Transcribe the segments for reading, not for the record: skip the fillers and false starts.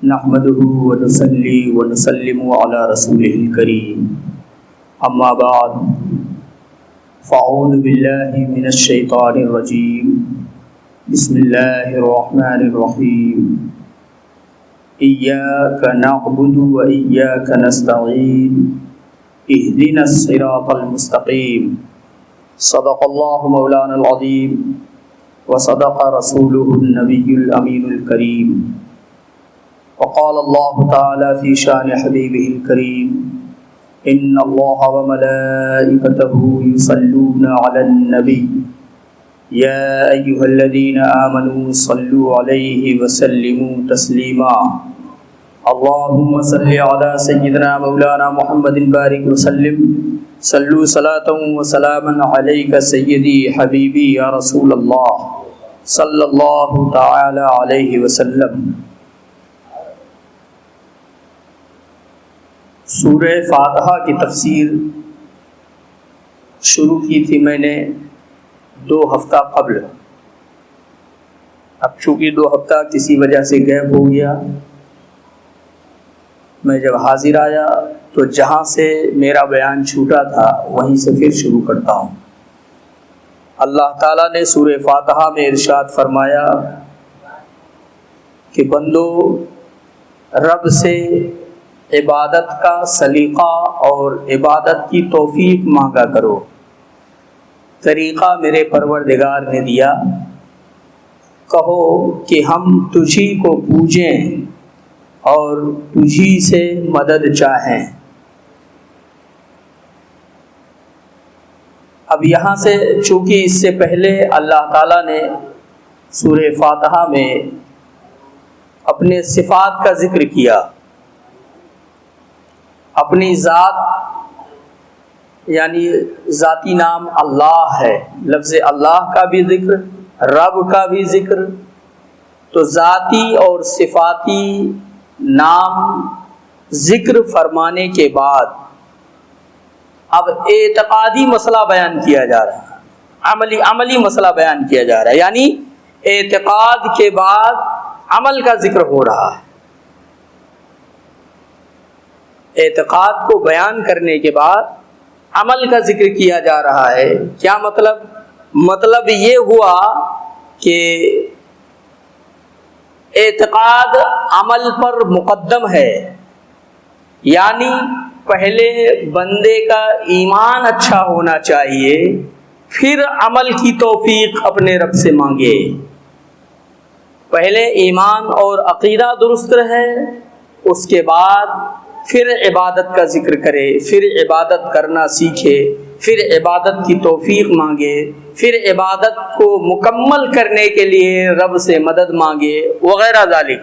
نحمده ونصلي ونسلم على رسوله الكريم اما بعد فاعوذ بالله من الشيطان الرجيم بسم الله الرحمن الرحيم إياك نعبد وإياك نستعين اهدنا الصراط المستقيم صدق الله مولانا العظيم وصدق رسوله النبي الأمين الكريم وقال الله تعالى في شان حبيبه الكريم إن الله وملائكته يصلون على النبي يا أيها الذين آمنوا صلوا عليه وسلموا تسليما اللهم صل على سيدنا مولانا محمد بارك وسلم صلوا صلاة وسلاما عليك سيدي حبيبي يا رسول الله صلی اللہ تعالی علیہ وسلم۔ سورہ فاتحہ کی تفسیر شروع کی تھی میں نے 2 ہفتہ قبل۔ اب چونکہ 2 ہفتہ کسی وجہ سے گیپ ہو گیا، میں جب حاضر آیا تو جہاں سے میرا بیان چھوٹا تھا وہیں سے پھر شروع کرتا ہوں۔ اللہ تعالیٰ نے سورہ فاتحہ میں ارشاد فرمایا کہ بندو رب سے عبادت کا سلیقہ اور عبادت کی توفیق مانگا کرو۔ طریقہ میرے پروردگار نے دیا، کہو کہ ہم تجھی کو پوجیں اور تجھی سے مدد چاہیں۔ اب یہاں سے چونکہ اس سے پہلے اللہ تعالیٰ نے سورہ فاتحہ میں اپنے صفات کا ذکر کیا، اپنی ذات یعنی ذاتی نام اللہ ہے، لفظ اللہ کا بھی ذکر، رب کا بھی ذکر، تو ذاتی اور صفاتی نام ذکر فرمانے کے بعد اب اعتقادی مسئلہ بیان کیا جا رہا ہے، عملی مسئلہ بیان کیا جا رہا ہے، یعنی اعتقاد کے بعد عمل کا ذکر ہو رہا ہے۔ اعتقاد کو بیان کرنے کے بعد عمل کا ذکر کیا جا رہا ہے۔ کیا مطلب یہ ہوا کہ اعتقاد عمل پر مقدم ہے، یعنی پہلے بندے کا ایمان اچھا ہونا چاہیے، پھر عمل کی توفیق اپنے رب سے مانگے۔ پہلے ایمان اور عقیدہ درست رہے، اس کے بعد پھر عبادت کا ذکر کرے، پھر عبادت کرنا سیکھے، پھر عبادت کی توفیق مانگے، پھر عبادت کو مکمل کرنے کے لیے رب سے مدد مانگے وغیرہ ذالک۔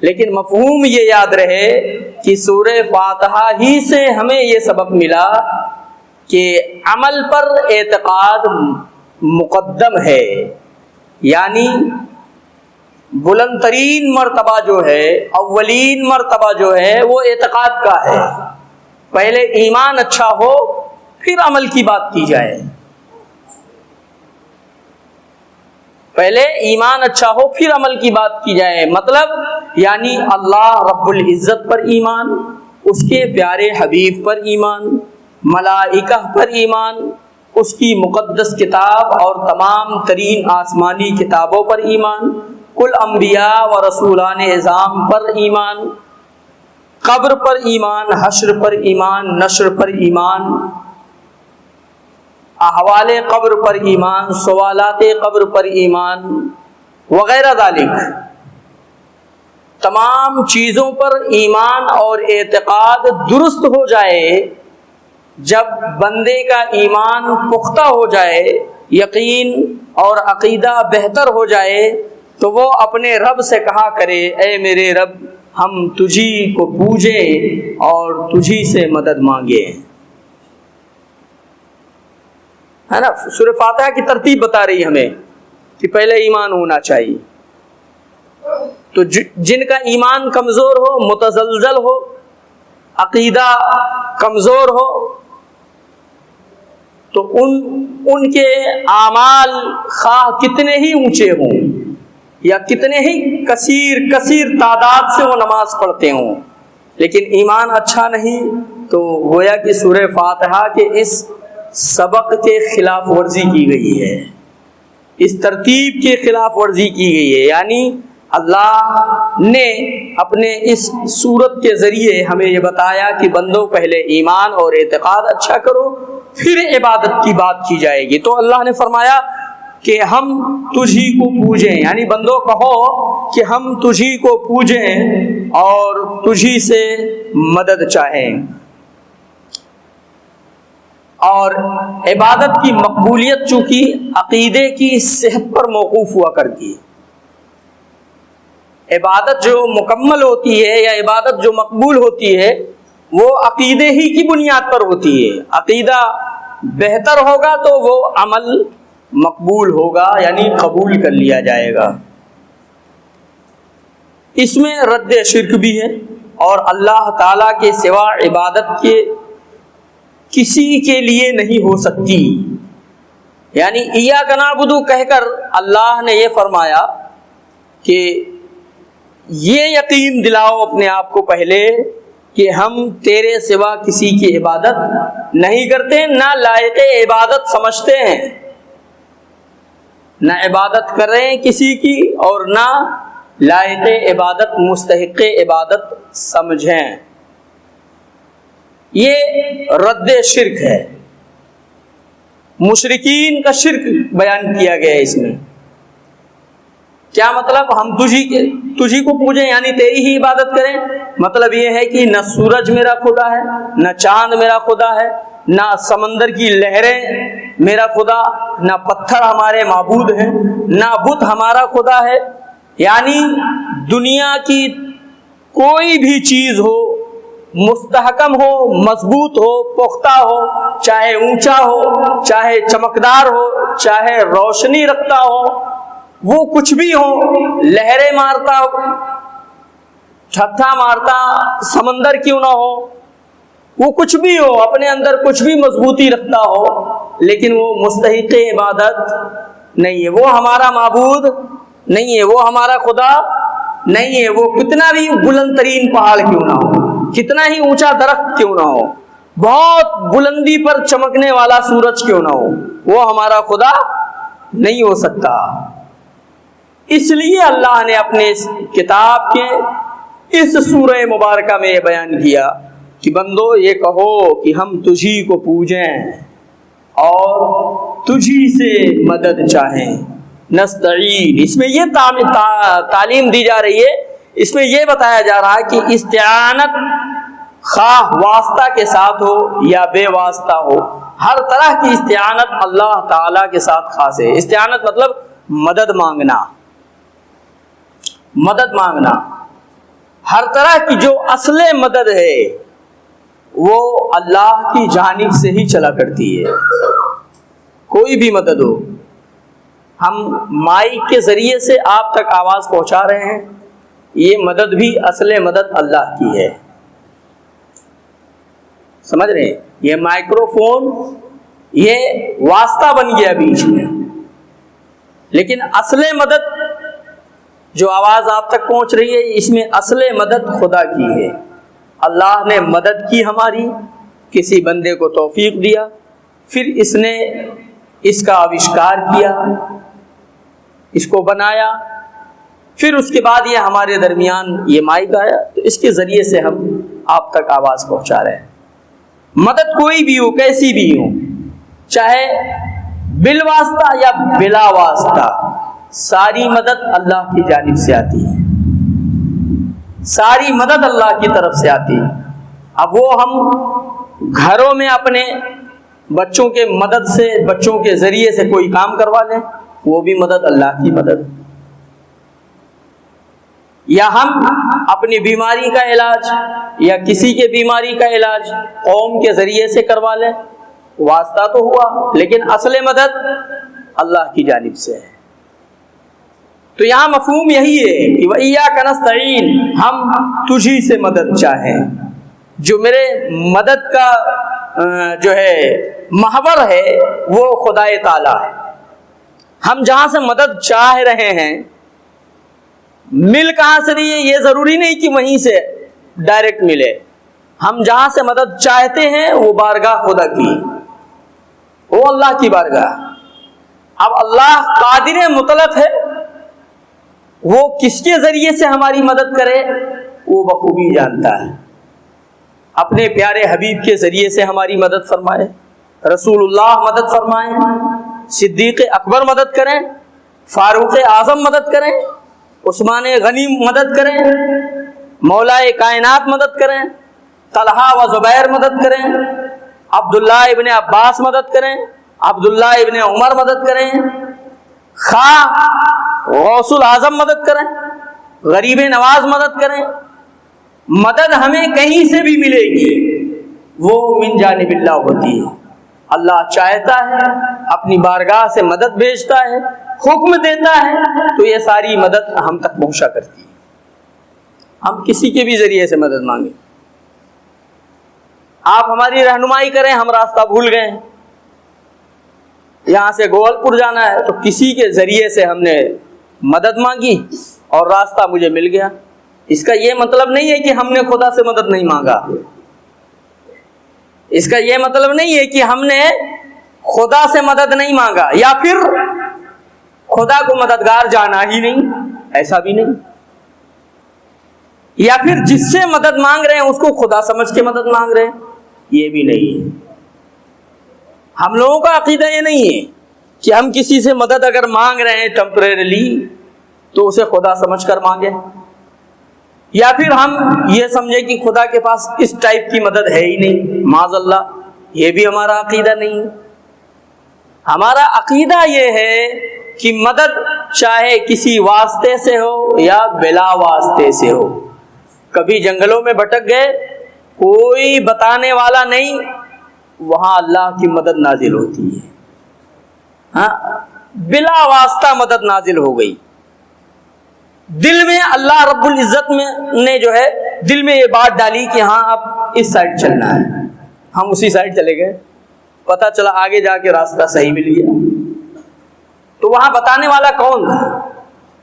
لیکن مفہوم یہ یاد رہے کہ سورہ فاتحہ ہی سے ہمیں یہ سبق ملا کہ عمل پر اعتقاد مقدم ہے، یعنی بلند ترین مرتبہ جو ہے، اولین مرتبہ جو ہے وہ اعتقاد کا ہے۔ پہلے ایمان اچھا ہو پھر عمل کی بات کی جائے، پہلے ایمان اچھا ہو پھر عمل کی بات کی جائے، مطلب یعنی اللہ رب العزت پر ایمان، اس کے پیارے حبیب پر ایمان، ملائکہ پر ایمان، اس کی مقدس کتاب اور تمام ترین آسمانی کتابوں پر ایمان، کل انبیاء و رسولان اعظام پر ایمان، قبر پر ایمان، حشر پر ایمان، نشر پر ایمان، احوال قبر پر ایمان، سوالات قبر پر ایمان وغیرہ ذالک۔ تمام چیزوں پر ایمان اور اعتقاد درست ہو جائے، جب بندے کا ایمان پختہ ہو جائے، یقین اور عقیدہ بہتر ہو جائے، تو وہ اپنے رب سے کہا کرے، اے میرے رب ہم تجھی کو پوجیں اور تجھی سے مدد مانگے، ہے نا۔ سورہ فاتحہ کی ترتیب بتا رہی ہمیں کہ پہلے ایمان ہونا چاہیے۔ تو جن کا ایمان کمزور ہو، متزلزل ہو، عقیدہ کمزور ہو، تو ان کے اعمال خواہ کتنے ہی اونچے ہوں، یا کتنے ہی کثیر تعداد سے وہ نماز پڑھتے ہوں، لیکن ایمان اچھا نہیں، تو گویا کہ سورہ فاتحہ کے اس سبق کے خلاف ورزی کی گئی ہے، اس ترتیب کے خلاف ورزی کی گئی ہے۔ یعنی اللہ نے اپنے اس سورت کے ذریعے ہمیں یہ بتایا کہ بندوں پہلے ایمان اور اعتقاد اچھا کرو، پھر عبادت کی بات کی جائے گی۔ تو اللہ نے فرمایا کہ ہم تجھی کو پوجیں، یعنی بندوں کہو کہ ہم تجھی کو پوجیں اور تجھی سے مدد چاہیں۔ اور عبادت کی مقبولیت چونکہ عقیدے کی صحت پر موقوف ہوا کرتی ہے، عبادت جو مکمل ہوتی ہے یا عبادت جو مقبول ہوتی ہے وہ عقیدے ہی کی بنیاد پر ہوتی ہے۔ عقیدہ بہتر ہوگا تو وہ عمل مقبول ہوگا، یعنی قبول کر لیا جائے گا۔ اس میں رد شرک بھی ہے، اور اللہ تعالیٰ کے سوا عبادت کے کسی کے لیے نہیں ہو سکتی۔ یعنی ایاک نعبد کہہ کر اللہ نے یہ فرمایا کہ یہ یقین دلاؤ اپنے آپ کو پہلے کہ ہم تیرے سوا کسی کی عبادت نہیں کرتے، نہ لائق عبادت سمجھتے ہیں، نہ عبادت کر رہے ہیں کسی کی، اور نہ لائق عبادت مستحق عبادت سمجھیں۔ یہ رد شرک ہے، مشرکین کا شرک بیان کیا گیا ہے۔ اس میں کیا مطلب؟ ہم تجھی کو پوجیں یعنی تیری ہی عبادت کریں، مطلب یہ ہے کہ نہ سورج میرا خدا ہے، نہ چاند میرا خدا ہے، نہ سمندر کی لہریں میرا خدا، نہ پتھر ہمارے معبود ہیں، نہ بت ہمارا خدا ہے۔ یعنی دنیا کی کوئی بھی چیز ہو، مستحکم ہو، مضبوط ہو، پختہ ہو، چاہے اونچا ہو، چاہے چمکدار ہو، چاہے روشنی رکھتا ہو، وہ کچھ بھی ہو، لہریں مارتا ہو، چھتھا مارتا سمندر کیوں نہ ہو، وہ کچھ بھی ہو، اپنے اندر کچھ بھی مضبوطی رکھتا ہو، لیکن وہ مستحق عبادت نہیں ہے، وہ ہمارا معبود نہیں ہے، وہ ہمارا خدا نہیں ہے۔ وہ کتنا بھی بلند ترین پہاڑ کیوں نہ ہو، کتنا ہی اونچا درخت کیوں نہ ہو، بہت بلندی پر چمکنے والا سورج کیوں نہ ہو، وہ ہمارا خدا نہیں ہو سکتا۔ اس لیے اللہ نے اپنے اس کتاب کے اس سورہ مبارکہ میں یہ بیان کیا کہ بندو یہ کہو کہ ہم تجھی کو پوجیں اور تجھی سے مدد چاہیں، نستعین۔ اس میں یہ تعلیم دی جا رہی ہے، اس میں یہ بتایا جا رہا ہے کہ استعانت خواہ واسطہ کے ساتھ ہو یا بے واسطہ ہو، ہر طرح کی استعانت اللہ تعالیٰ کے ساتھ خاص ہے۔ استعانت مطلب مدد مانگنا، مدد مانگنا، ہر طرح کی جو اصل مدد ہے وہ اللہ کی جانب سے ہی چلا کرتی ہے۔ کوئی بھی مدد ہو، ہم مائک کے ذریعے سے آپ تک آواز پہنچا رہے ہیں، یہ مدد بھی اصل مدد اللہ کی ہے، سمجھ رہے ہیں؟ یہ مائکرو فون یہ واسطہ بن گیا بیچ میں، لیکن اصل مدد جو آواز آپ تک پہنچ رہی ہے، اس میں اصل مدد خدا کی ہے۔ اللہ نے مدد کی ہماری، کسی بندے کو توفیق دیا، پھر اس نے اس کا آوشکار کیا، اس کو بنایا، پھر اس کے بعد یہ ہمارے درمیان یہ مائک آیا، تو اس کے ذریعے سے ہم آپ تک آواز پہنچا رہے ہیں۔ مدد کوئی بھی ہو، کیسی بھی ہو، چاہے بالواسطہ یا بلا واسطہ، ساری مدد اللہ کی جانب سے آتی ہے، ساری مدد اللہ کی طرف سے آتی ہے۔ اب وہ ہم گھروں میں اپنے بچوں کے مدد سے، بچوں کے ذریعے سے کوئی کام کروا لیں، وہ بھی مدد اللہ کی مدد، یا ہم اپنی بیماری کا علاج یا کسی کے بیماری کا علاج قوم کے ذریعے سے کروا لیں، واسطہ تو ہوا، لیکن اصل مدد اللہ کی جانب سے ہے۔ تو یہاں مفہوم یہی ہے کہ وَإِيَّاكَ نَسْتَعِينُ، ہم تجھی سے مدد چاہیں۔ جو میرے مدد کا جو ہے محور ہے وہ خدائے تعالیٰ ہے۔ ہم جہاں سے مدد چاہ رہے ہیں مل کہاں سے رہی ہے یہ ضروری نہیں کہ وہیں سے ڈائریکٹ ملے. ہم جہاں سے مدد چاہتے ہیں وہ بارگاہ خدا کی، وہ اللہ کی بارگاہ. اب اللہ قادر مطلق ہے، وہ کس کے ذریعے سے ہماری مدد کرے وہ بخوبی جانتا ہے. اپنے پیارے حبیب کے ذریعے سے ہماری مدد فرمائے، رسول اللہ مدد فرمائیں، صدیق اکبر مدد کریں، فاروق اعظم مدد کریں، عثمان غنی مدد کریں، مولا کائنات مدد کریں، طلحہ و زبیر مدد کریں، عبداللہ ابن عباس مدد کریں، عبداللہ ابن عمر مدد کریں، خواہ غوث الاعظم مدد کریں، غریب نواز مدد کریں. مدد ہمیں کہیں سے بھی ملے گی وہ من جانب اللہ ہوتی ہے. اللہ چاہتا ہے اپنی بارگاہ سے مدد بھیجتا ہے، حکم دیتا ہے تو یہ ساری مدد ہم تک پہنچا کرتی ہے. ہم کسی کے بھی ذریعے سے مدد مانگیں، آپ ہماری رہنمائی کریں، ہم راستہ بھول گئے ہیں، یہاں سے گول پور جانا ہے تو کسی کے ذریعے سے ہم نے مدد مانگی اور راستہ مجھے مل گیا. اس کا یہ مطلب نہیں ہے کہ ہم نے خدا سے مدد نہیں مانگا، اس کا یہ مطلب نہیں ہے کہ ہم نے خدا سے مدد نہیں مانگا یا پھر خدا کو مددگار جانا ہی نہیں، ایسا بھی نہیں. یا پھر جس سے مدد مانگ رہے ہیں اس کو خدا سمجھ کے مدد مانگ رہے ہیں، یہ بھی نہیں ہے. ہم لوگوں کا عقیدہ یہ نہیں ہے کہ ہم کسی سے مدد اگر مانگ رہے ہیں ٹیمپریریلی تو اسے خدا سمجھ کر مانگیں، یا پھر ہم یہ سمجھیں کہ خدا کے پاس اس ٹائپ کی مدد ہے ہی نہیں، معاذ اللہ. یہ بھی ہمارا عقیدہ نہیں. ہمارا عقیدہ یہ ہے کہ مدد چاہے کسی واسطے سے ہو یا بلا واسطے سے ہو. کبھی جنگلوں میں بھٹک گئے، کوئی بتانے والا نہیں، وہاں اللہ کی مدد نازل ہوتی ہے. ہاں، بلا واسطہ مدد نازل ہو گئی. دل میں اللہ رب العزت نے جو ہے دل میں یہ بات ڈالی کہ ہاں اب اس سائڈ چلنا ہے، ہم اسی سائڈ چلے گئے، پتہ چلا آگے جا کے راستہ صحیح مل گیا. تو وہاں بتانے والا کون تھا؟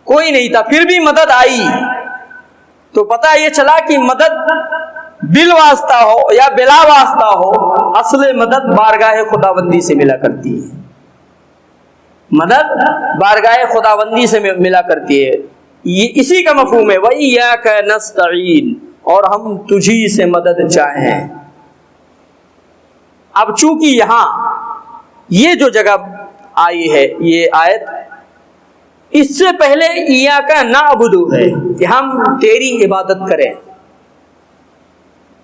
کوئی نہیں تھا. پھر بھی مدد آئی تو پتہ یہ چلا کہ مدد بل واسطہ ہو یا بلا واسطہ ہو، اصل مدد بارگاہ خداوندی سے ملا کرتی ہے. مدد بارگاہ خداوندی سے ملا کرتی ہے. یہ اسی کا مفہوم ہے وَإِيَّاكَ نَسْتَعِينُ، اور ہم تجھی سے مدد چاہیں. اب چونکہ یہاں یہ جو جگہ آئی ہے یہ آیت، اس سے پہلے ایاک نعبد ہے کہ ہم تیری عبادت کریں.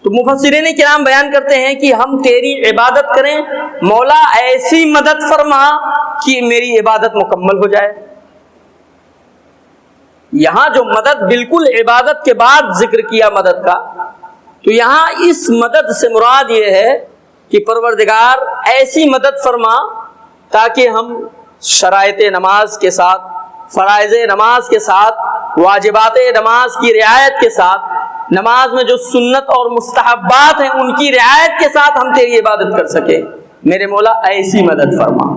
تو مفسرین کرام بیان کرتے ہیں کہ ہم تیری عبادت کریں، مولا ایسی مدد فرما کہ میری عبادت مکمل ہو جائے. یہاں جو مدد بالکل عبادت کے بعد ذکر کیا مدد کا، تو یہاں اس مدد سے مراد یہ ہے کہ پروردگار ایسی مدد فرما تاکہ ہم شرائط نماز کے ساتھ، فرائض نماز کے ساتھ، واجبات نماز کی رعایت کے ساتھ، نماز میں جو سنت اور مستحبات ہیں ان کی رعایت کے ساتھ ہم تیری عبادت کر سکیں. میرے مولا ایسی مدد فرما.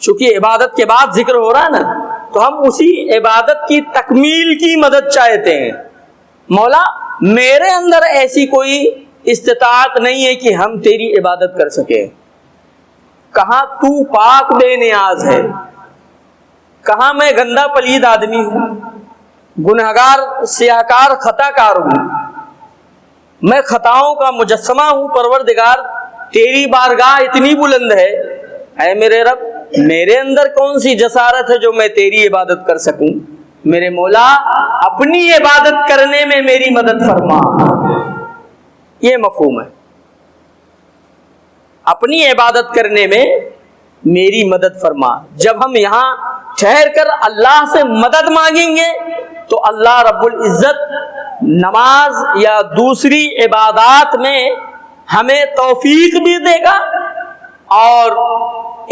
چونکہ عبادت کے بعد ذکر ہو رہا ہے نا، تو ہم اسی عبادت کی تکمیل کی مدد چاہتے ہیں. مولا میرے اندر ایسی کوئی استطاعت نہیں ہے کہ ہم تیری عبادت کر سکیں. کہاں تو پاک بے نیاز ہے، کہاں میں گندا پلید آدمی ہوں، گنہگار سیاہکار خطا کار ہوں، میں خطاؤں کا مجسمہ ہوں. پروردگار تیری بارگاہ اتنی بلند ہے، اے میرے رب میرے اندر کون سی جسارت ہے جو میں تیری عبادت کر سکوں. میرے مولا اپنی عبادت کرنے میں میری مدد فرما. یہ مفہوم ہے، اپنی عبادت کرنے میں میری مدد فرما. جب ہم یہاں ٹھہر کر اللہ سے مدد مانگیں گے تو اللہ رب العزت نماز یا دوسری عبادات میں ہمیں توفیق بھی دے گا اور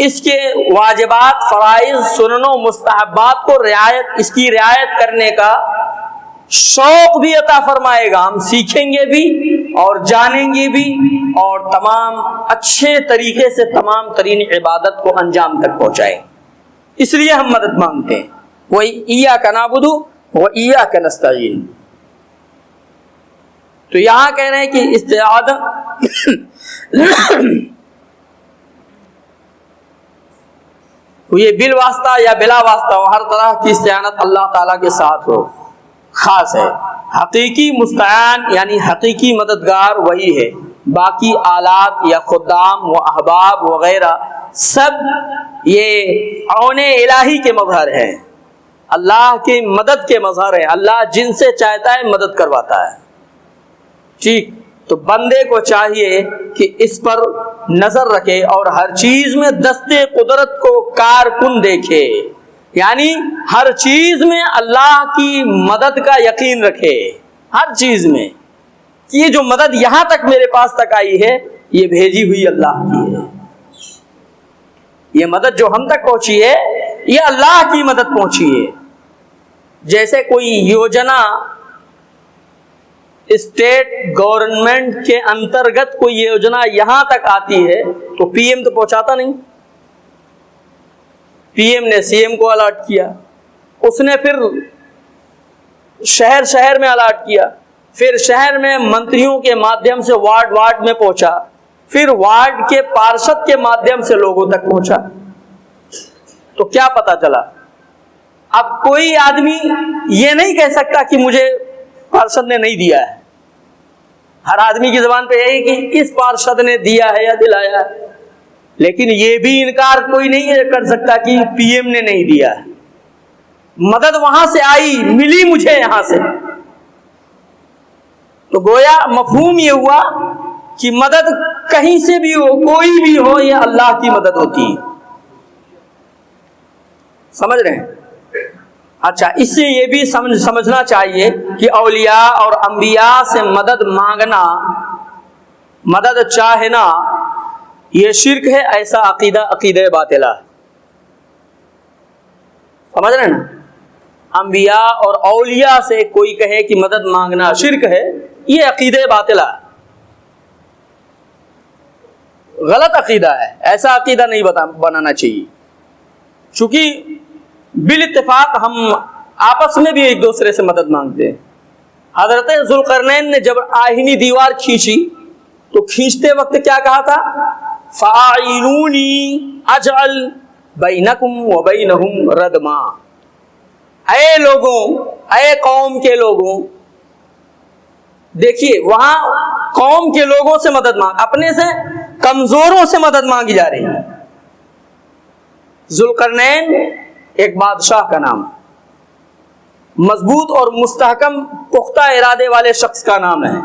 اس کے واجبات، فرائض، سنن و مستحبات کو اس کی رعایت کرنے کا شوق بھی عطا فرمائے گا. ہم سیکھیں گے بھی اور جانیں گے بھی اور تمام اچھے طریقے سے تمام ترین عبادت کو انجام تک پہنچائیں. اس لیے ہم مدد مانگتے ہیں. وہی ایاک نعبد وَإِيَّاكَ نَسْتَعِينُ. تو یہاں کہہ رہے ہیں کہ استعانت یہ بال واسطہ یا بلا واسطہ ہو، ہر طرح کی استعانت اللہ تعالیٰ کے ساتھ ہو خاص ہے. حقیقی مستعان یعنی حقیقی مددگار وہی ہے. باقی آلات یا خدام و احباب وغیرہ سب یہ عون الہی کے مظہر ہیں، اللہ کی مدد کے مظہر ہیں. اللہ جن سے چاہتا ہے مدد کرواتا ہے. ٹھیک، تو بندے کو چاہیے کہ اس پر نظر رکھے اور ہر چیز میں دستے قدرت کو کارکن دیکھے، یعنی ہر چیز میں اللہ کی مدد کا یقین رکھے. ہر چیز میں یہ جو مدد یہاں تک میرے پاس تک آئی ہے یہ بھیجی ہوئی اللہ کی ہے. یہ مدد جو ہم تک پہنچی ہے یہ اللہ کی مدد پہنچی ہے. جیسے کوئی یوجنا اسٹیٹ گورنمنٹ کے انترگت کوئی یوجنا یہاں تک آتی ہے تو پی ایم تو پہنچاتا نہیں. پی ایم نے سی ایم کو الاٹ کیا، اس نے پھر شہر شہر میں الاٹ کیا، پھر شہر میں منتریوں کے مادھیم سے وارڈ میں پہنچا، پھر وارڈ کے پارشد کے مادھیم سے لوگوں تک پہنچا. تو کیا پتا چلا؟ اب کوئی آدمی یہ نہیں کہہ سکتا کہ مجھے پارشد نے نہیں دیا ہے. ہر آدمی کی زبان پہ یہی کہ اس پارشد نے دیا ہے یا دلایا ہے، لیکن یہ بھی انکار کوئی نہیں کر سکتا کہ پی ایم نے نہیں دیا ہے. مدد وہاں سے آئی، ملی مجھے یہاں سے. تو گویا مفہوم یہ ہوا کہ مدد کہیں سے بھی ہو، کوئی بھی ہو، یہ اللہ کی مدد ہوتی ہے. سمجھ رہے ہیں؟ اچھا، اس سے یہ بھی سمجھنا چاہیے کہ اولیاء اور انبیاء سے مدد مانگنا، مدد چاہنا یہ شرک ہے. ایسا عقیدہ باطلہ ہے. سمجھ رہے ہیں نا؟ انبیاء اور اولیاء سے کوئی کہے کہ مدد مانگنا شرک ہے، یہ عقیدہ باطلہ ہے، غلط عقیدہ ہے. ایسا عقیدہ نہیں بنانا چاہیے، چونکہ بالاتفاق ہم آپس میں بھی ایک دوسرے سے مدد مانگتے ہیں. حضرت ذوالقرنین نے جب آہنی دیوار کھینچی تو کھینچتے وقت کیا کہا تھا؟ فَأَعِنُونِي أَجْعَلْ بَيْنَكُمْ وَبَيْنَهُمْ رَدْمًا. اے لوگوں، اے قوم کے لوگوں، دیکھیے وہاں قوم کے لوگوں سے مدد مانگ، اپنے سے کمزوروں سے مدد مانگی جا رہی ہے. ذوالقرنین ایک بادشاہ کا نام، مضبوط اور مستحکم پختہ ارادے والے شخص کا نام ہے.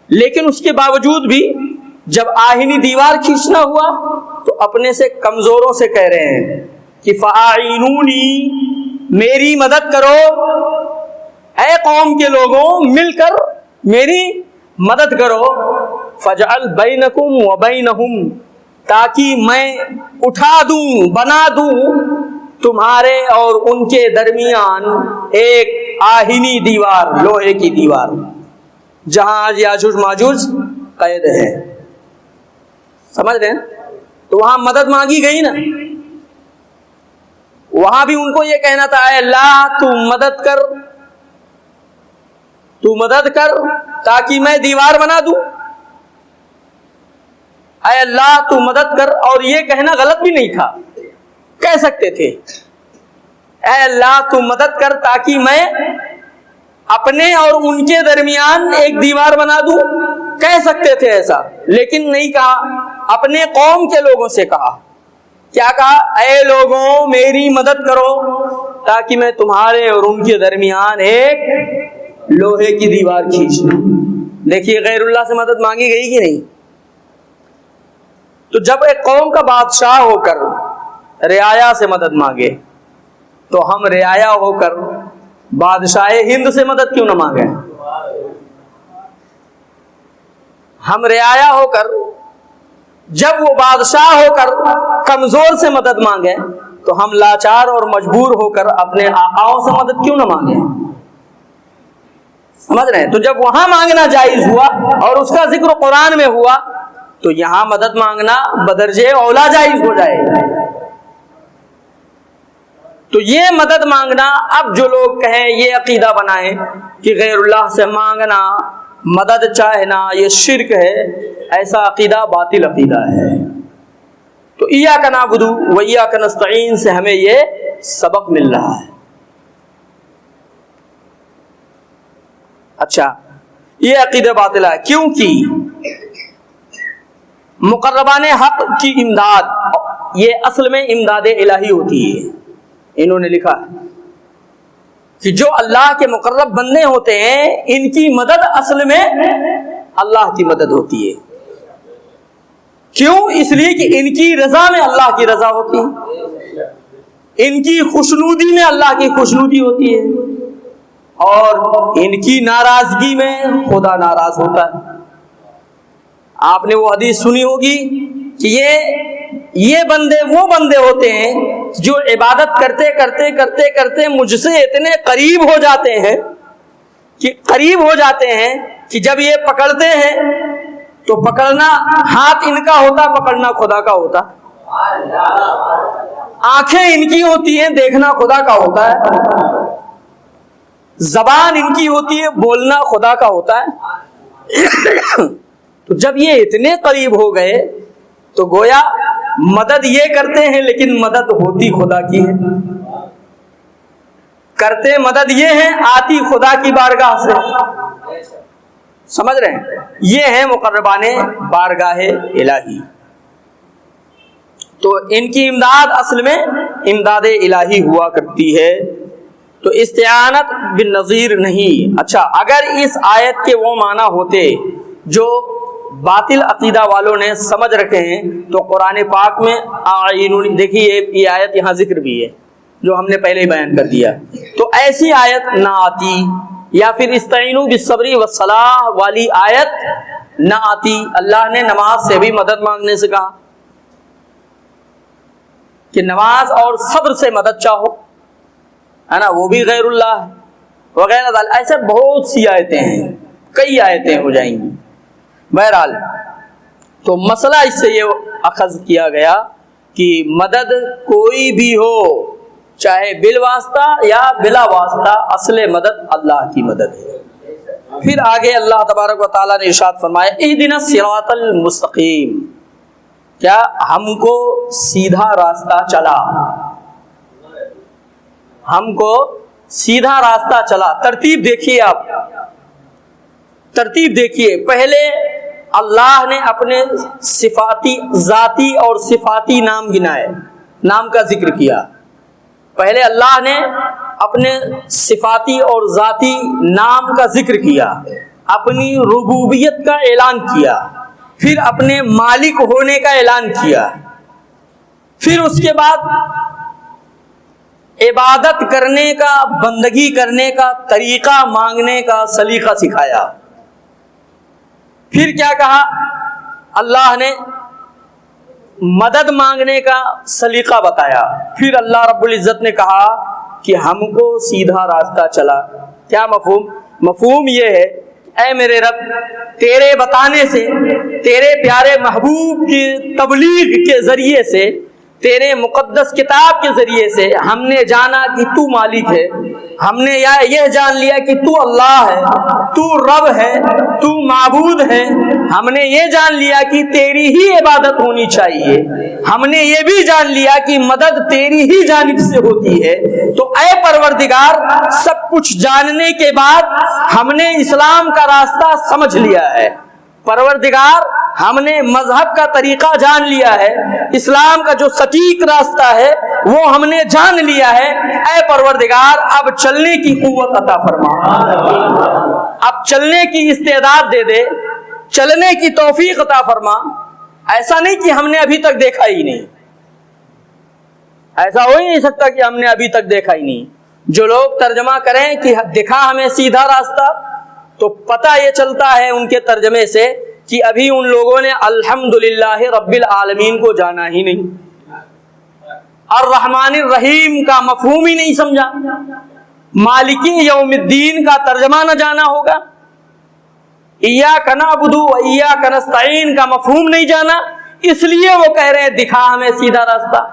لیکن اس کے باوجود بھی جب آہنی دیوار کھینچنا ہوا تو اپنے سے کمزوروں سے کہہ رہے ہیں کہ فَأَعِنُونِي، میری مدد کرو. اے قوم کے لوگوں، مل کر میری مدد کرو. فَاجْعَلْ بَيْنَكُمْ وَبَيْنَهُمْ، تاکہ میں اٹھا دوں، بنا دوں تمہارے اور ان کے درمیان ایک آہنی دیوار، لوہے کی دیوار، جہاں آج یاجوج ماجوج قید ہے. سمجھ رہے ہیں؟ تو وہاں مدد مانگی گئی نا. وہاں بھی ان کو یہ کہنا تھا اے اللہ تو مدد کر تاکہ میں دیوار بنا دوں. اے اللہ تو مدد کر، اور یہ کہنا غلط بھی نہیں تھا، کہہ سکتے تھے اے اللہ تو مدد کر تاکہ میں اپنے اور ان کے درمیان ایک دیوار بنا دوں، کہہ سکتے تھے ایسا، لیکن نہیں کہا. اپنے قوم کے لوگوں سے کہا. کیا کہا؟ اے لوگوں میری مدد کرو تاکہ میں تمہارے اور ان کے درمیان ایک لوہے کی دیوار کھینچ لوں. دیکھیے غیر اللہ سے مدد مانگی گئی کہ نہیں؟ تو جب ایک قوم کا بادشاہ ہو کر رعایا سے مدد مانگے تو ہم رعایا ہو کر بادشاہ ہند سے مدد کیوں نہ مانگے؟ ہم رعایا ہو کر جب وہ بادشاہ ہو کر کمزور سے مدد مانگے تو ہم لاچار اور مجبور ہو کر اپنے آقاؤں سے مدد کیوں نہ مانگے؟ سمجھ رہے ہیں؟ تو جب وہاں مانگنا جائز ہوا اور اس کا ذکر قرآن میں ہوا تو یہاں مدد مانگنا بدرجے اولا جائز ہو جائے. تو یہ مدد مانگنا، اب جو لوگ کہیں یہ عقیدہ بنائیں کہ غیر اللہ سے مانگنا، مدد چاہنا یہ شرک ہے، ایسا عقیدہ باطل عقیدہ ہے۔ تو ایاک نعبد و ایاک نستعین سے ہمیں یہ سبق مل رہا ہے۔ اچھا، یہ عقیدہ باطل ہے کیونکہ مقربان حق کی امداد یہ اصل میں امداد الہی ہوتی ہے۔ انہوں نے لکھا ہے کہ جو اللہ کے مقرب بندے ہوتے ہیں ان کی مدد اصل میں اللہ کی مدد ہوتی ہے۔ کیوں؟ اس لیے کہ ان کی رضا میں اللہ کی رضا ہوتی ہے، ان کی خوشنودی میں اللہ کی خوشنودی ہوتی ہے، اور ان کی ناراضگی میں خدا ناراض ہوتا ہے۔ آپ نے وہ حدیث سنی ہوگی کہ یہ بندے وہ بندے ہوتے ہیں جو عبادت کرتے کرتے کرتے کرتے مجھ سے اتنے قریب ہو جاتے ہیں کہ جب یہ پکڑتے ہیں تو پکڑنا ہاتھ ان کا ہوتا، پکڑنا خدا کا ہوتا، آنکھیں ان کی ہوتی ہیں، دیکھنا خدا کا ہوتا ہے، زبان ان کی ہوتی ہے، بولنا خدا کا ہوتا ہے۔ تو جب یہ اتنے قریب ہو گئے تو گویا مدد یہ کرتے ہیں لیکن مدد ہوتی خدا کی ہے، کرتے مدد یہ ہے، آتی خدا کی بارگاہ سے۔ سمجھ رہے ہیں؟ یہ ہے مقربان بارگاہ الہی۔ تو ان کی امداد اصل میں امداد الہی ہوا کرتی ہے، تو استعانت بالنظیر نہیں۔ اچھا، اگر اس آیت کے وہ معنی ہوتے جو باطل عقیدہ والوں نے سمجھ رکھے ہیں تو قرآن پاک میں دیکھیے یہ آیت یہاں ذکر بھی ہے جو ہم نے پہلے ہی بیان کر دیا، تو ایسی آیت نہ آتی، یا پھر استعینوا بالصبر والصلاۃ والی آیت نہ آتی۔ اللہ نے نماز سے بھی مدد مانگنے سے کہا کہ نماز اور صبر سے مدد چاہو، ہے نا، وہ بھی غیر اللہ ہے وغیرہ۔ ایسے بہت سی آیتیں ہیں، کئی آیتیں ہو جائیں گی۔ بہرحال تو مسئلہ اس سے یہ اخذ کیا گیا کہ مدد کوئی بھی ہو، چاہے بالواسطہ یا بلا واسطہ، اصل مدد اللہ کی مدد ہے۔ پھر آگے اللہ تبارک و تعالیٰ نے ارشاد فرمایا اہدنا الصراط المستقیم، کیا ہم کو سیدھا راستہ چلا، ہم کو سیدھا راستہ چلا۔ ترتیب دیکھیے، آپ ترتیب دیکھیے، پہلے اللہ نے اپنے صفاتی ذاتی اور صفاتی نام گنائے، نام کا ذکر کیا۔ پہلے اللہ نے اپنے صفاتی اور ذاتی نام کا ذکر کیا، اپنی ربوبیت کا اعلان کیا، پھر اپنے مالک ہونے کا اعلان کیا، پھر اس کے بعد عبادت کرنے کا، بندگی کرنے کا طریقہ، مانگنے کا سلیقہ سکھایا۔ پھر کیا کہا اللہ نے؟ مدد مانگنے کا سلیقہ بتایا۔ پھر اللہ رب العزت نے کہا کہ ہم کو سیدھا راستہ چلا۔ کیا مفہوم؟ مفہوم یہ ہے، اے میرے رب، تیرے بتانے سے، تیرے پیارے محبوب کی تبلیغ کے ذریعے سے، تیرے مقدس کتاب کے ذریعے سے ہم نے جانا کہ تو مالک ہے، ہم نے یہ جان لیا کہ تو اللہ ہے، تو رب ہے، تو معبود ہے، ہم نے یہ جان لیا کہ تیری ہی عبادت ہونی چاہیے، ہم نے یہ بھی جان لیا کہ مدد تیری ہی جانب سے ہوتی ہے۔ تو اے پروردگار، سب کچھ جاننے کے بعد ہم نے اسلام کا راستہ سمجھ لیا ہے۔ پروردگار، ہم نے مذہب کا طریقہ جان لیا ہے، اسلام کا جو سٹیک راستہ ہے وہ ہم نے جان لیا ہے۔ اے پروردگار، اب چلنے کی قوت عطا فرما، اب چلنے کی استعداد دے دے، چلنے کی توفیق عطا فرما۔ ایسا نہیں کہ ہم نے ابھی تک دیکھا ہی نہیں، ایسا ہو ہی نہیں سکتا کہ ہم نے ابھی تک دیکھا ہی نہیں۔ جو لوگ ترجمہ کریں کہ دکھا ہمیں سیدھا راستہ، تو پتہ یہ چلتا ہے ان کے ترجمے سے کہ ابھی ان لوگوں نے الحمدللہ رب العالمین کو جانا ہی نہیں، الرحمن الرحیم کا مفہوم ہی نہیں سمجھا، مالک یوم الدین کا ترجمہ نہ جانا ہوگا، ایاک نعبد و ایاک نستعین کا مفہوم نہیں جانا، اس لیے وہ کہہ رہے ہیں دکھا ہمیں سیدھا راستہ۔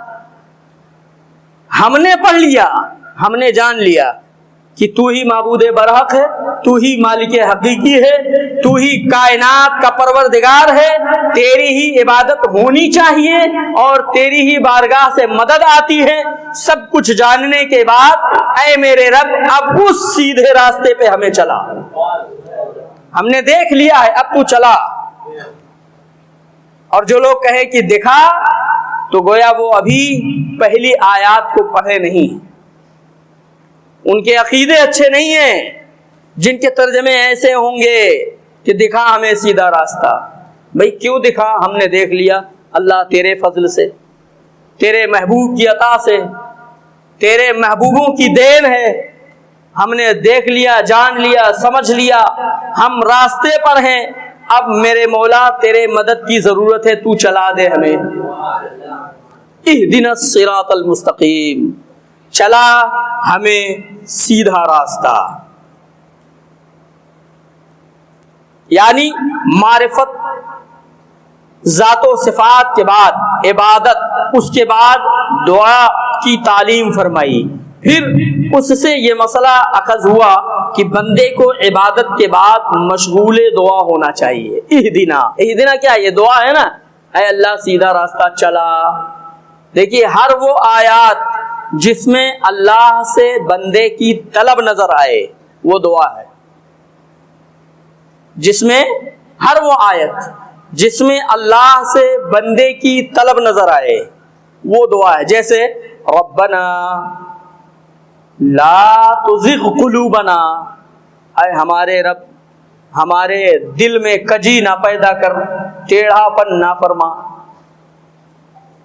ہم نے پڑھ لیا, ہم نے جان لیا کہ تو ہی معبود برحق ہے, تو ہی مالک حقیقی ہے, تو ہی کائنات کا پروردگار ہے, تیری ہی عبادت ہونی چاہیے اور تیری ہی بارگاہ سے مدد آتی ہے. سب کچھ جاننے کے بعد اے میرے رب اب اس سیدھے راستے پہ ہمیں چلا, ہم نے دیکھ لیا ہے اب تو چلا. اور جو لوگ کہیں کہ دکھا, تو گویا وہ ابھی پہلی آیات کو پڑھے نہیں, ان کے عقیدے اچھے نہیں ہیں, جن کے ترجمے ایسے ہوں گے کہ دکھا ہمیں سیدھا راستہ. بھئی کیوں دکھا؟ ہم نے دیکھ لیا, اللہ تیرے فضل سے, تیرے محبوب کی عطا سے, تیرے محبوبوں کی دین ہے, ہم نے دیکھ لیا, جان لیا, سمجھ لیا, ہم راستے پر ہیں. اب میرے مولا تیرے مدد کی ضرورت ہے, تو چلا دے ہمیں. اہدنا الصراط المستقیم, چلا ہمیں سیدھا راستہ. یعنی معرفت ذات و صفات کے بعد عبادت, اس کے بعد دعا کی تعلیم فرمائی. پھر اس سے یہ مسئلہ اخذ ہوا کہ بندے کو عبادت کے بعد مشغول دعا ہونا چاہیے. اہدنا, اہدنا کیا؟ یہ دعا ہے نا, اے اللہ سیدھا راستہ چلا. دیکھیے ہر وہ آیات جس میں اللہ سے بندے کی طلب نظر آئے وہ دعا ہے. جس میں ہر وہ آیت جس میں اللہ سے بندے کی طلب نظر آئے وہ دعا ہے. جیسے ربنا لا تزغ قلوبنا, اے ہمارے رب ہمارے دل میں کجی نہ پیدا کر, ٹیڑھا پن نہ فرما.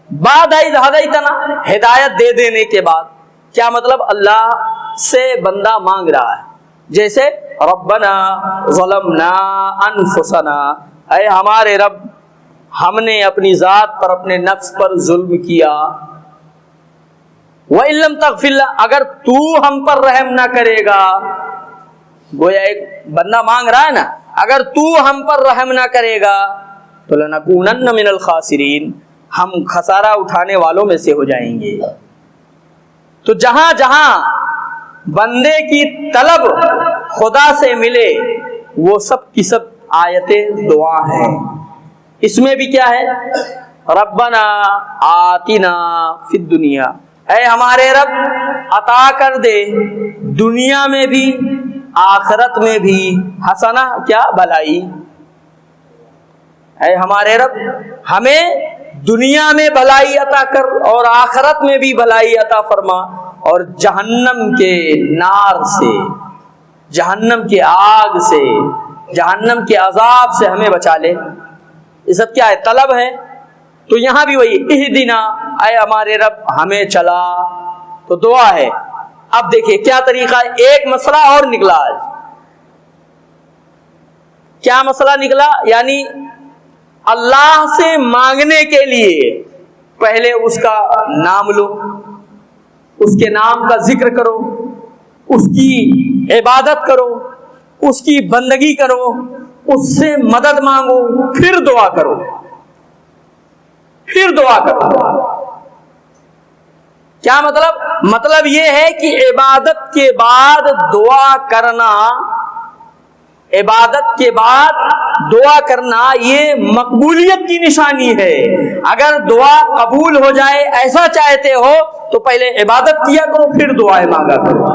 بعد ہدایتنا, ہدایت دے دینے کے بعد. کیا مطلب؟ اللہ سے بندہ مانگ رہا ہے. جیسے ربنا ظلمنا انفسنا, اے ہمارے رب ہم نے اپنی ذات پر, اپنے نفس پر ظلم کیا. وَإِن لَّمْ تَغْفِرْ لَنَا, اگر تو ہم پر رحم نہ کرے گا. گویا ایک بندہ مانگ رہا ہے نا, اگر تو ہم پر رحم نہ کرے گا تو لَنَكُونَنَّ مِنَ الْخَاسِرِينَ, ہم خسارہ اٹھانے والوں میں سے ہو جائیں گے. تو جہاں جہاں بندے کی طلب خدا سے ملے وہ سب کی سب آیتیں دعا ہیں. اس میں بھی کیا ہے؟ ربنا آتنا فی الدنیا, اے ہمارے رب عطا کر دے دنیا میں بھی آخرت میں بھی حسنہ, کیا؟ بھلائی. اے ہمارے رب ہمیں دنیا میں بھلائی عطا کر اور آخرت میں بھی بھلائی عطا فرما, اور جہنم کے نار سے, جہنم کے آگ سے, جہنم کے عذاب سے ہمیں بچا لے. یہ سب کیا ہے؟ طلب ہے. تو یہاں بھی وہی اہدنا, اے ہمارے رب ہمیں چلا, تو دعا ہے. اب دیکھیں کیا طریقہ ہے. ایک مسئلہ اور نکلا آج. کیا مسئلہ نکلا؟ یعنی اللہ سے مانگنے کے لیے پہلے اس کا نام لو, اس کے نام کا ذکر کرو, اس کی عبادت کرو, اس کی بندگی کرو, اس سے مدد مانگو, پھر دعا کرو, پھر دعا کرو. کیا مطلب؟ مطلب یہ ہے کہ عبادت کے بعد دعا کرنا, عبادت کے بعد دعا کرنا یہ مقبولیت کی نشانی ہے. اگر دعا قبول ہو جائے ایسا چاہتے ہو تو پہلے عبادت کیا کرو, پھر دعائیں مانگا کرو.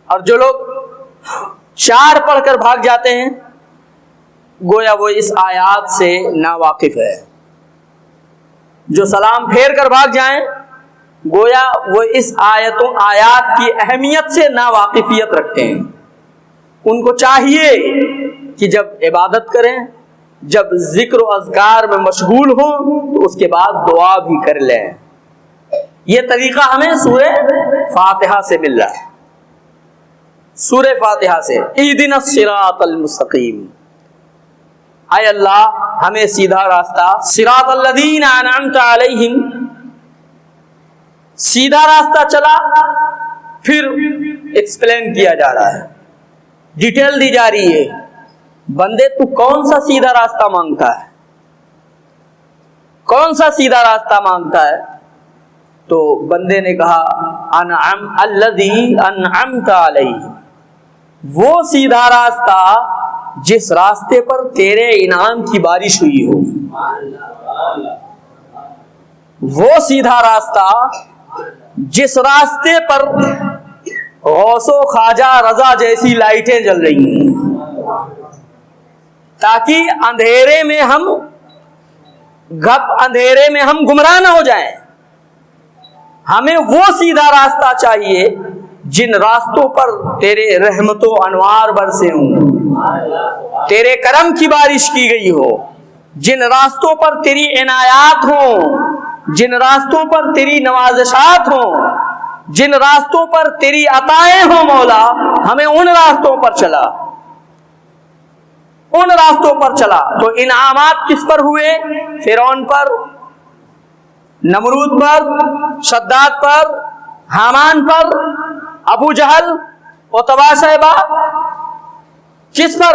اور جو لوگ چار پڑھ کر بھاگ جاتے ہیں گویا وہ اس آیات سے ناواقف ہے. جو سلام پھیر کر بھاگ جائیں گویا وہ اس آیات کی اہمیت سے ناواقفیت رکھتے ہیں. ان کو چاہیے کہ جب عبادت کریں, جب ذکر و اذکار میں مشغول ہوں تو اس کے بعد دعا بھی کر لیں. یہ طریقہ ہمیں سورہ فاتحہ سے مل رہا ہے. سورہ فاتحہ سے اہدنا الصراط المستقیم, اے اللہ ہمیں سیدھا راستہ, صراط الذین انعمت علیہم, سیدھا راستہ چلا. پھر ایکسپلین کیا جا رہا ہے, ڈیٹیل دی جا رہی ہے. بندے تو کون سا سیدھا راستہ مانگتا ہے, کون سا سیدھا راستہ مانگتا ہے؟ تو بندے نے کہا انعم الذی انعمت علیہ، وہ سیدھا راستہ جس راستے پر تیرے انعام کی بارش ہوئی ہو، وہ سیدھا راستہ جس راستے پر غوث و خواجہ رضا جیسی لائٹیں جل رہی ہیں، تاکہ اندھیرے میں ہم گمراہ نہ ہو جائیں۔ ہمیں وہ سیدھا راستہ چاہیے جن راستوں پر تیرے رحمت و انوار برسے ہوں، تیرے کرم کی بارش کی گئی ہو، جن راستوں پر تیری عنایات ہوں، جن راستوں پر تیری نوازشات ہوں، جن راستوں پر تیری عطائیں ہوں مولا، ہمیں ان راستوں پر چلا، ان راستوں پر چلا۔ تو انعامات کس پر ہوئے؟ فرعون پر، نمرود پر، شداد پر، حامان پر، ابو جہل، عتبہ شیبہ، کس پر؟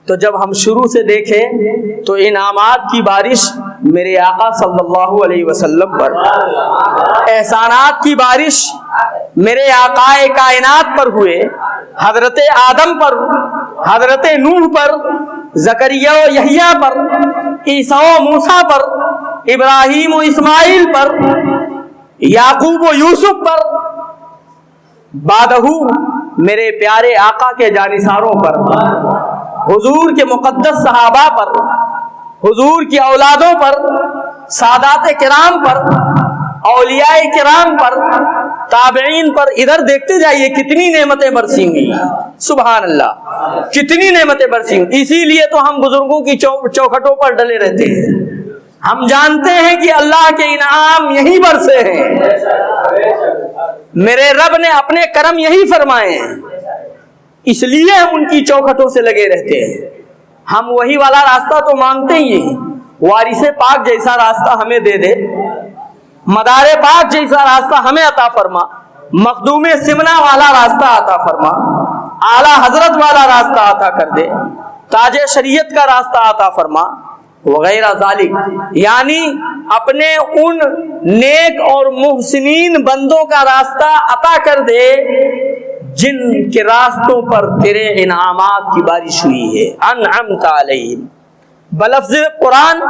تو جب ہم شروع سے دیکھیں تو انعامات کی بارش میرے آقا صلی اللہ علیہ وسلم پر، احسانات کی بارش میرے آقا کائنات پر ہوئے، حضرت آدم پر، حضرت نوح پر، زکریا و یحییٰ پر، عیسیٰ و موسیٰ پر، ابراہیم و اسماعیل پر، یعقوب و یوسف پر، بعدہ میرے پیارے آقا کے جانثاروں پر، حضور کے مقدس صحابہ پر، حضور کی اولادوں پر، سادات کرام پر، اولیاء کرام پر، تابعین پر، ادھر دیکھتے جائیے کتنی نعمتیں برسی ہوئی، سبحان اللہ، کتنی نعمتیں برسی ہوئی۔ اسی لیے تو ہم بزرگوں کی چوکھٹوں پر ڈلے رہتے ہیں، ہم جانتے ہیں کہ اللہ کے انعام یہی برسے ہیں، میرے رب نے اپنے کرم یہی فرمائے ہیں، اس لیے ہم ان کی چوکھٹوں سے لگے رہتے ہیں۔ ہم وہی والا راستہ تو مانگتے ہی ہیں، وارث پاک جیسا راستہ ہمیں دے دے، مدار پاک جیسا راستہ ہمیں عطا فرما، مخدوم سمنا والا راستہ عطا فرما، اعلی حضرت والا راستہ عطا کر دے، تاج شریعت کا راستہ عطا فرما، وغیرہ ذالک، یعنی اپنے ان نیک اور محسنین بندوں کا راستہ عطا کر دے جن کے راستوں پر تیرے انعامات کی بارش ہوئی ہے، انعمت علیہم۔ بلفظ قرآن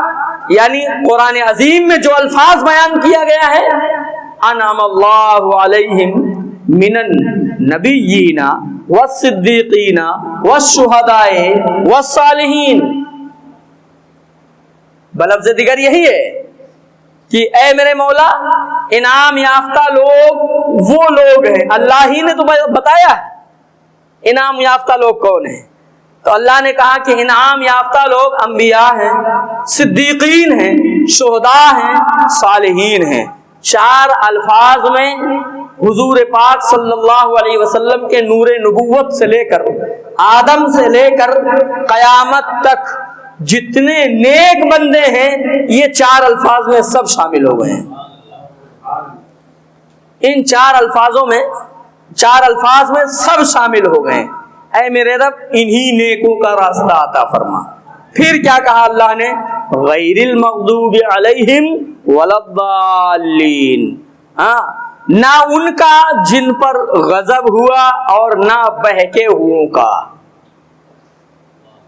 یعنی قرآن عظیم میں جو الفاظ بیان کیا گیا ہے، انعم اللہ علیہم من النبیین والصدیقین والشہداء والصالحین، بلفظ دیگر یہی ہے کہ اے میرے مولا، انعام یافتہ لوگ وہ لوگ ہیں، اللہ ہی نے تو بتایا ہے انعام یافتہ لوگ کون ہیں، تو اللہ نے کہا کہ انعام یافتہ لوگ انبیاء ہیں، صدیقین ہیں، شہداء ہیں، صالحین ہیں۔ چار الفاظ میں حضور پاک صلی اللہ علیہ وسلم کے نور نبوت سے لے کر آدم سے لے کر قیامت تک جتنے نیک بندے ہیں، یہ چار الفاظ میں سب شامل ہو گئے ہیں۔ ان چار الفاظ میں سب شامل ہو گئے ہیں۔ اے میرے رب، انہی نیکوں کا راستہ عطا فرما۔ پھر کیا کہا اللہ نے؟ غیر المغضوب علیہم ولا الضالین، نہ ان کا جن پر غضب ہوا اور نہ بہکے ہوئوں کا،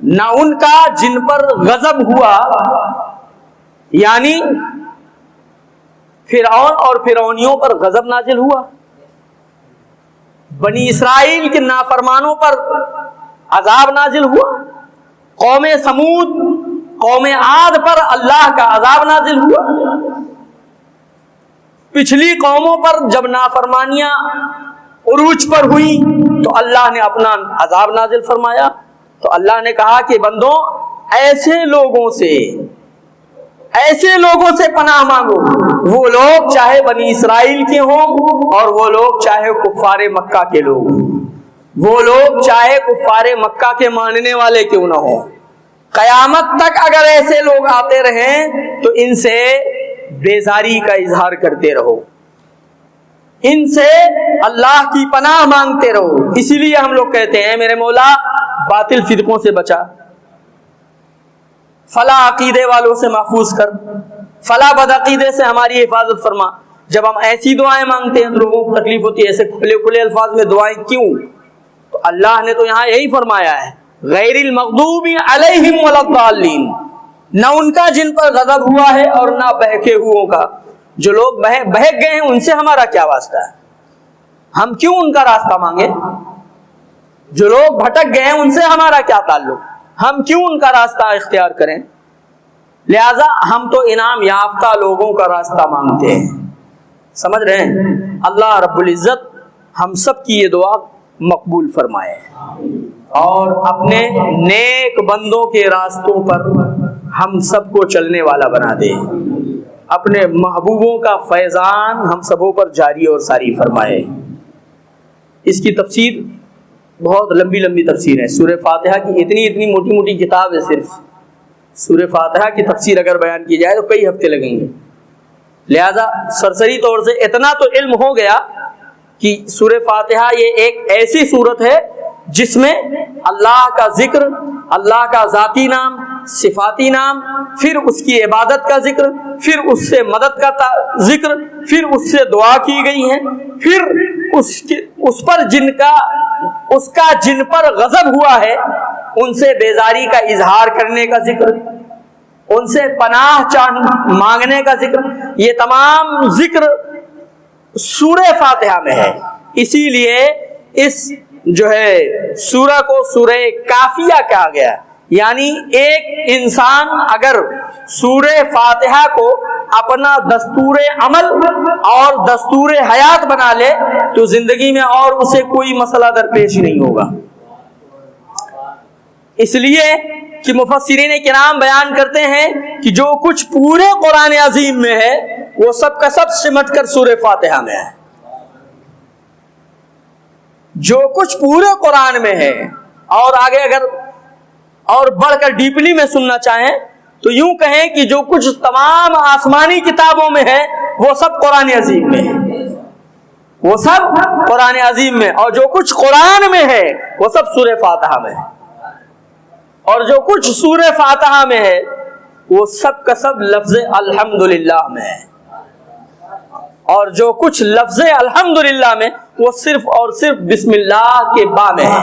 نہ ان کا جن پر غضب ہوا، یعنی فرعون اور فرعونیوں پر غضب نازل ہوا، بنی اسرائیل کے نافرمانوں پر عذاب نازل ہوا، قوم سمود، قوم عاد پر اللہ کا عذاب نازل ہوا، پچھلی قوموں پر جب نافرمانیاں عروج پر ہوئی تو اللہ نے اپنا عذاب نازل فرمایا۔ تو اللہ نے کہا کہ بندوں، ایسے لوگوں سے پناہ مانگو، وہ لوگ چاہے بنی اسرائیل کے ہوں اور وہ لوگ چاہے کفار مکہ کے لوگ ہوں، وہ لوگ چاہے کفار مکہ کے ماننے والے کیوں نہ ہوں، قیامت تک اگر ایسے لوگ آتے رہیں تو ان سے بیزاری کا اظہار کرتے رہو، ان سے اللہ کی پناہ مانگتے رہو۔ اسی لیے ہم لوگ کہتے ہیں میرے مولا باطل فرقوں سے بچا، فلاں عقیدے والوں سے محفوظ کر، فلاں بدعقیدے سے ہماری حفاظت فرما۔ جب ہم ایسی دعائیں مانگتے ہیں تو لوگوں کو تکلیف ہوتی ہے، ایسے کھلے کھلے الفاظ میں دعائیں کیوں؟ تو اللہ نے تو یہاں یہی فرمایا ہے غیر المغضوب علیہم ولا الضالین، نہ ان کا جن پر غضب ہوا ہے اور نہ بہکے ہوئوں کا۔ جو لوگ بہک گئے ہیں ان سے ہمارا کیا واسطہ ہے؟ ہم کیوں ان کا راستہ مانگے؟ جو لوگ بھٹک گئے ہیں ان سے ہمارا کیا تعلق؟ ہم کیوں ان کا راستہ اختیار کریں؟ لہذا ہم تو انعام یافتہ لوگوں کا راستہ مانگتے ہیں، سمجھ رہے ہیں؟ اللہ رب العزت ہم سب کی یہ دعا مقبول فرمائے اور اپنے نیک بندوں کے راستوں پر ہم سب کو چلنے والا بنا دے، اپنے محبوبوں کا فیضان ہم سبوں پر جاری اور ساری فرمائے۔ اس کی تفسیر بہت لمبی لمبی تفسیر ہے، سورہ فاتحہ کی اتنی موٹی موٹی کتاب ہے، صرف سورہ فاتحہ کی تفسیر اگر بیان کی جائے تو کئی ہفتے لگیں گے۔ لہذا سرسری طور سے اتنا تو علم ہو گیا کہ سورہ فاتحہ یہ ایک ایسی سورت ہے جس میں اللہ کا ذکر، اللہ کا ذاتی نام، صفاتی نام، پھر اس کی عبادت کا ذکر، پھر اس سے مدد کا ذکر، پھر اس سے دعا کی گئی ہے، پھر اس پر جن پر غضب ہوا ہے ان سے بیزاری کا اظہار کرنے کا ذکر، ان سے پناہ مانگنے کا ذکر، یہ تمام ذکر سورہ فاتحہ میں ہے۔ اسی لیے اس جو ہے سورہ کو سورہ کافیہ کہا گیا، یعنی ایک انسان اگر سورہ فاتحہ کو اپنا دستور عمل اور دستور حیات بنا لے تو زندگی میں اور اسے کوئی مسئلہ درپیش نہیں ہوگا۔ اس لیے کہ مفسرین کرام بیان کرتے ہیں کہ جو کچھ پورے قرآن عظیم میں ہے وہ سب کا سب سمٹ کر سورہ فاتحہ میں ہے۔ جو کچھ پورے قرآن میں ہے، اور آگے اگر اور بڑھ کر ڈیپلی میں سننا چاہیں تو یوں کہیں کہ جو کچھ تمام آسمانی کتابوں میں ہے وہ سب قرآن عظیم میں ہے، وہ سب قرآن عظیم میں، اور جو کچھ قرآن میں ہے وہ سب سورہ فاتحہ میں ہے، اور جو کچھ سورہ فاتحہ میں ہے وہ سب کا سب لفظ الحمدللہ میں ہے، اور جو کچھ لفظ الحمدللہ میں وہ صرف اور صرف بسم اللہ کے با میں ہے۔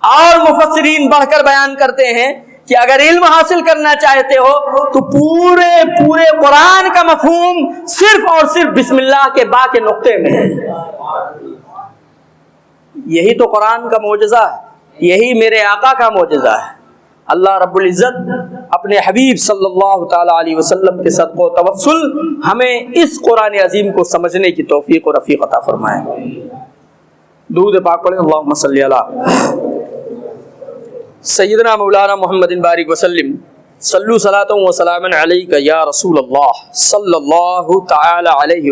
اور مفسرین بڑھ کر بیان کرتے ہیں کہ اگر علم حاصل کرنا چاہتے ہو تو پورے قرآن کا مفہوم صرف اور صرف بسم اللہ کے با کے نقطے میں ہے۔ یہی تو قرآن کا معجزہ ہے، یہی میرے آقا کا معجزہ ہے۔ اللہ رب العزت اپنے حبیب صلی اللہ تعالی علیہ وسلم کے صدقہ و توسل ہمیں اس قرآن عظیم کو سمجھنے کی توفیق و رفیق عطا فرمائے۔ درود پاک پڑھیں، اللہم صلی علی سیدنا مولانا محمد بارک وسلم، صلو صلاۃ و سلاما علیک یا رسول اللہ صلی اللہ تعالی علیہ